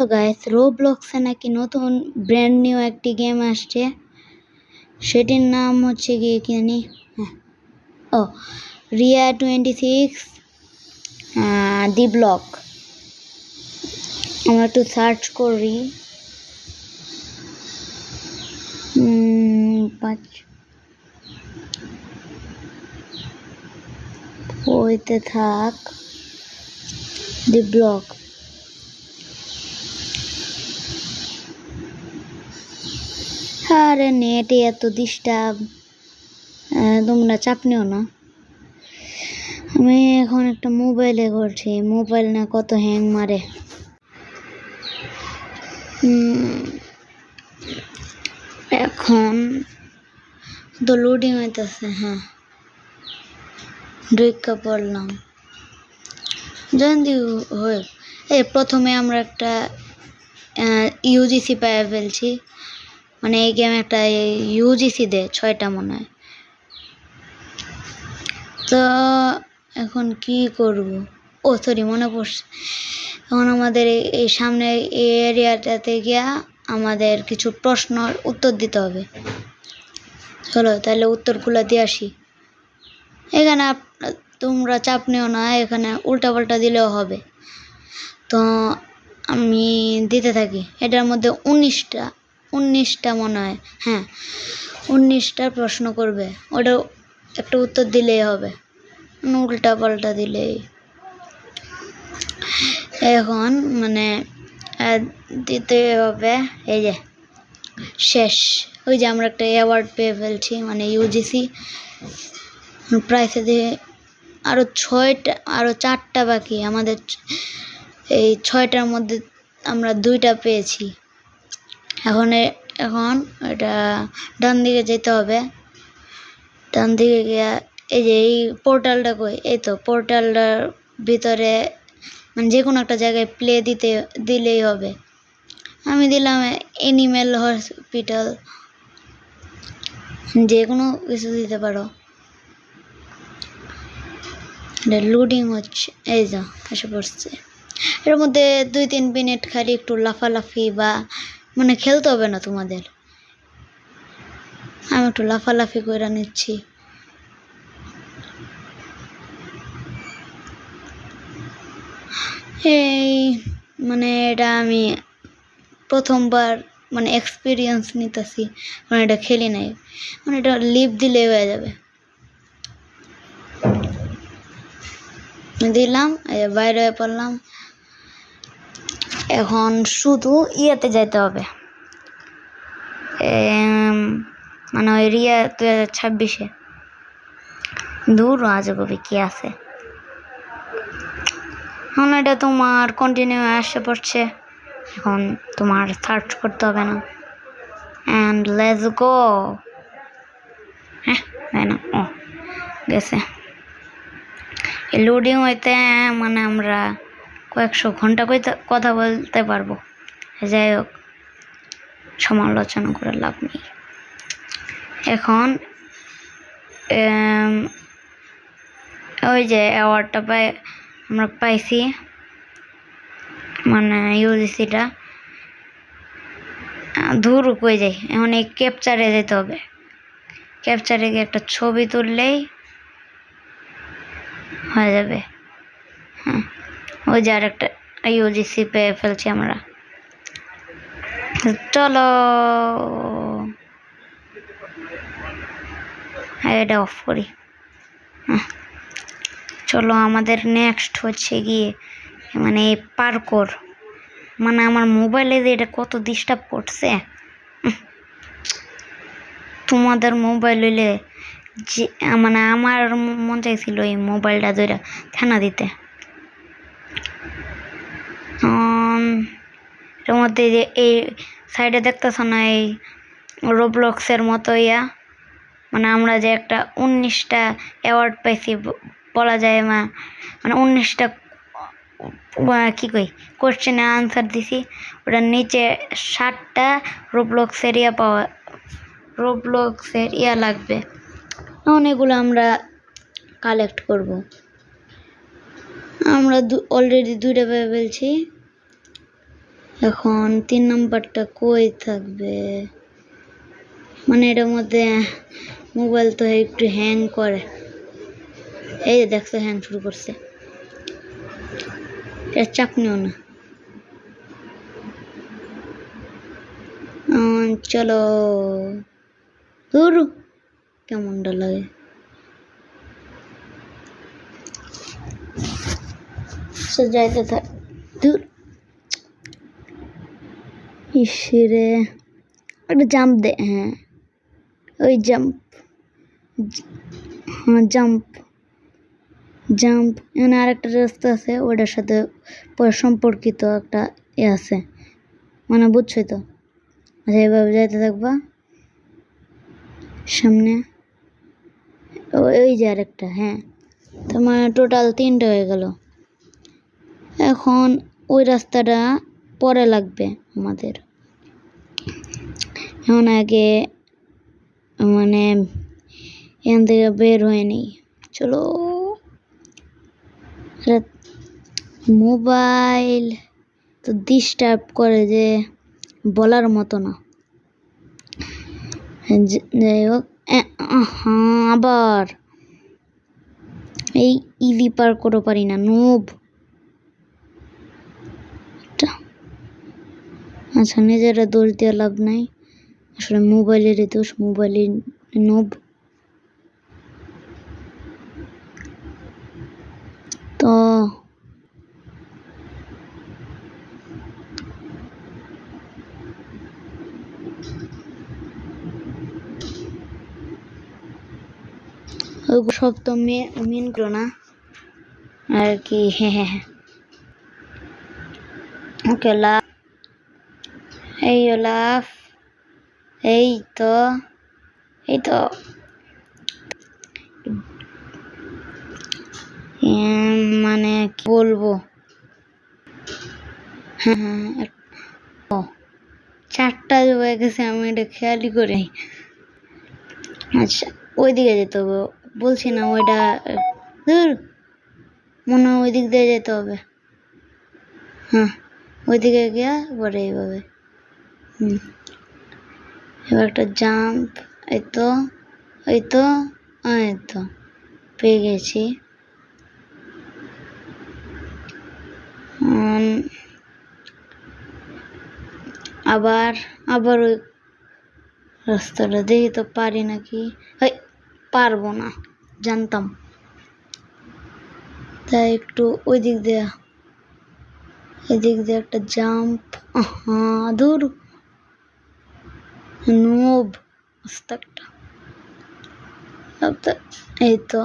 তো গাইস, রোবলক্সে নাকি নতুন ব্র্যান্ড নিউ একটি গেম আসছে, সেটির নাম হচ্ছে গিয়ে কি জানি, ও রিয়া 26 দি ব্লক। আমরা একটু সার্চ করি। ওইতে থাক দি ব্লক। আরে নেটে এত ডিস্টার্ব, তোমরা চাপ নিও না। আমি এখন একটা মোবাইলে করছি, মোবাইল না কত হ্যাং মারে। এখন তো লোডিং হইতেছে। হ্যাঁ, ঢুকা পড়লাম। যদি হয় প্রথমে আমরা একটা ইউজিসি পেয়ে ফেলছি, মানে এই গেমে একটা ইউজিসি দেয় 6টা মনে হয়। তো এখন কি করব? ও সরি, মনে পড়ছে। এখন আমাদের এই সামনে এই এরিয়াটাতে গিয়া আমাদের কিছু প্রশ্নের উত্তর দিতে হবে। চলো তাহলে উত্তরগুলো দিয়ে আসি। এখানে তোমরা চাপ নিও না, এখানে উল্টা পাল্টা দিলেও হবে। তো আমি দিতে থাকি। এটার মধ্যে 19টা মনে হয়। হ্যাঁ, 19টা প্রশ্ন করবে, ওটা একটা উত্তর দিলেই হবে, উল্টা পাল্টা দিলেই। এখন মানে দিতে হবে। এই যে শেষ, ওই যে আমরা একটা অ্যাওয়ার্ড পেয়ে ফেলছি, মানে ইউজিসি প্রাইসে দিয়ে। আরো 4টা বাকি আমাদের। এই 6টার মধ্যে আমরা 2টা পেয়েছি। এখন এটা ডান দিকে যেতে হবে। ডান দিকে গিয়ে এই যে এই পোর্টালটা কই, এই তো পোর্টালটার ভিতরে, মানে যে কোনো একটা জায়গায় প্লে দিলেই হবে। আমি দিলাম অ্যানিমেল হসপিটাল, যে কোনো কিছু দিতে পারো। লোডিং হচ্ছে, এই যা এসে পড়ছে। এর মধ্যে 2-3 মিনিট খালি একটু লাফালাফি বা মানে খেলতে হবে না তোমাদের। আমি একটু লাফালাফি করে নিচ্ছি। এই মানে এটা আমি প্রথমবার মানে এক্সপিরিয়েন্স নিতেছি, মানে এটা খেলি নাই। মানে এটা লিভ দিলে হয়ে যাবে। দিলাম, বাইরে হয়ে পড়লাম। এখন শুধু ইয়েতে যাইতে হবে, মানে ওই রিয়া 2026-এ। দূর আজগবি কি আছে। এখন এটা তোমার কন্টিনিউ আসে পড়ছে, এখন তোমার সার্চ করতে হবে না। And let's go. হ্যাঁ, তাই না? ও গেছে। এই লোডিং হইতে মানে আমরা কয়েকশো ঘন্টা কথা বলতে পারবো। যাই হোক, সমালোচনা করে লাভ নেই। এখন ওই যে অ্যাওয়ার্ডটা আমরা পাইছি, মানে ইউজিসিটা। দূর কই যাই, এখন এই ক্যাপচারে যেতে হবে। ক্যাপচারে গিয়ে একটা ছবি তুললেই হয়ে যাবে। হ্যাঁ, ওই যে আর একটা ইউজিসি পেয়ে ফেলছি আমরা। চলো এটা অফ করি। চলো, আমাদের নেক্সট হচ্ছে গিয়ে মানে পার্কোর। মানে আমার মোবাইলে যে এটা কত ডিস্টার্ব করছে। তোমাদের মোবাইল হইলে যে মানে আমার মন চাইছিল এই মোবাইলটা ধরে থানা দিতে। এর মধ্যে যে এই সাইডে দেখতেছ না, এই রোবলক্সের মতো মানে আমরা যে একটা 19টা অ্যাওয়ার্ড পাইছি বলা যায়। মানে 19টা কি কই কোশ্চেনে আনসার দিছি, ওটার নিচে 7টা রোবলক্সের লাগবে। অনেকগুলো আমরা কালেক্ট করব। আমরা অলরেডি 2টা পেয়ে ফেলছি। এখন 3 নাম্বারটা কই থাকবে? মানে এটার মধ্যে মোবাইল তো একটু হ্যাং করে। এই যে দেখছো হ্যাং শুরু করছে। এর চাপ নিও না। চলো দূর, কেমনটা লাগে। যাইতে থাক দূর। ইসরে একটা জাম্প দে। হ্যাঁ ওই জাম্প, হ্যাঁ জাম্প জাম্প। এখানে আরেকটা রাস্তা আছে, ওটার সাথে সম্পর্কিত একটা আছে, মানে বুঝছোই তো। আচ্ছা এইভাবে যাইতে থাকবা সামনে। ওই যে আরেকটা। হ্যাঁ তোমার টোটাল 3টা হয়ে গেল। এখন ওই রাস্তাটা পরে লাগবে আমাদের। এখন আগে মানে এখান থেকে বের হয়ে নেই। চলো। মোবাইল তো ডিস্টার্ব করে যে বলার মতো না। যাই হোক, আবার এই ইজি পার করতে পারি না, নোব। আচ্ছা নিজেরা দোষ দিয়ে লাভ নাই, আসলে মোবাইলেরই দোষ, মোবাইলের নোব। তো সব তো মেন করো না আর কি। হ্যাঁ ওকে লাভ, এই লাভ, এই তো মানে কি বলবো। হ্যাঁ 4টা হয়ে গেছে, আমি এটা খেয়ালই করি। আচ্ছা ওইদিকে যেতে হবে, বলছি না ওইটা মনে হয় ওই দিক দিয়ে যেতে হবে। হ্যাঁ ওইদিকে গিয়া পরে এইভাবে। এবার একটা জাম্প। এই তো পেয়ে গেছি। আবার ওই রাস্তাটা দেখি তো পারি নাকি। পারবো না, জানতাম। তাই একটু ওই দিক দিয়ে, এদিক দিয়ে একটা জাম্প। দূর নোব আস্তে একটা। এই তো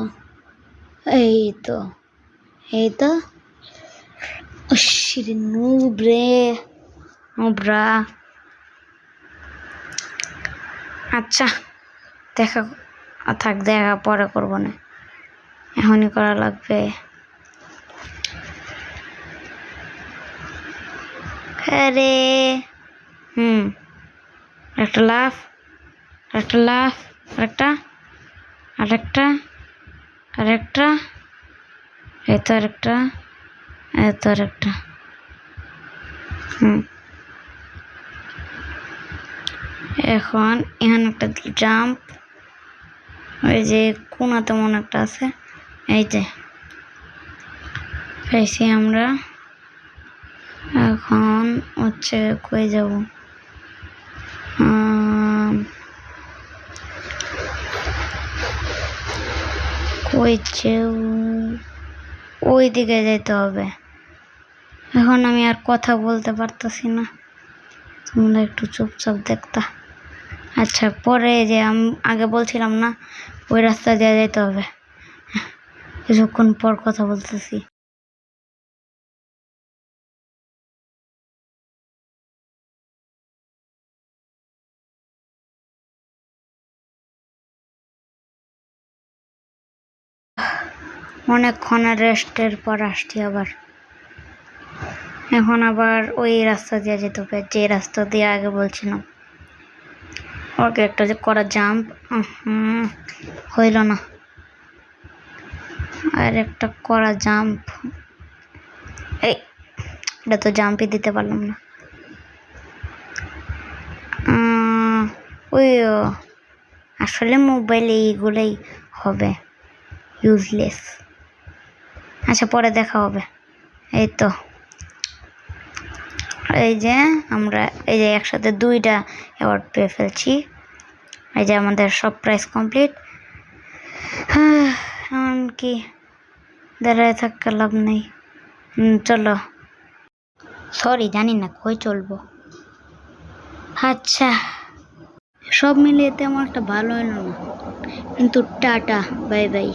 নোবরা। আচ্ছা দেখা থাক, দেখা পরে করবো না, এখনই করা লাগবে। আরে একটা লাফ, আরেকটা, এই তো আরেকটা। এখন এখানে একটা জাম্প, ওই যে কোনাতে মনে একটা আছে, এই যে পেয়েছি আমরা। এখন হচ্ছে কই যাব, ওই দিকে যেতে হবে। এখন আমি আর কথা বলতে পারতেছি না, তোমরা একটু চুপচাপ দেখতা। আচ্ছা পরে যে আমি আগে বলছিলাম না, ওই রাস্তা দিয়ে যেতে হবে। কিছুক্ষণ পর কথা বলতেছি। অনেকক্ষণের রেস্টের পর আসছি আবার। এখন আবার ওই রাস্তা দিয়ে যেতে হবে, যে রাস্তা দিয়ে আগে বলছিলাম। ওকে একটা যে করা জাম্প হইল না, আর একটা করা জাম্প। এটা তো জাম্পই দিতে পারলাম না। ওই আসলে মোবাইলে এইগুলোই হবে, ইউজলেস। আচ্ছা পরে দেখা হবে। এই তো এই যে আমরা এই যে একসাথে 2টা অ্যাওয়ার্ড পেয়ে ফেলছি। এই যে আমাদের সব প্রাইস কমপ্লিট। এখন কি দাঁড়ায় থাকা লাভ নেই, চলো। সরি, জানি না কই চলবো। আচ্ছা সব মিলিয়ে তেমন একটা ভালো হলো না, কিন্তু টাটা, বাই বাই।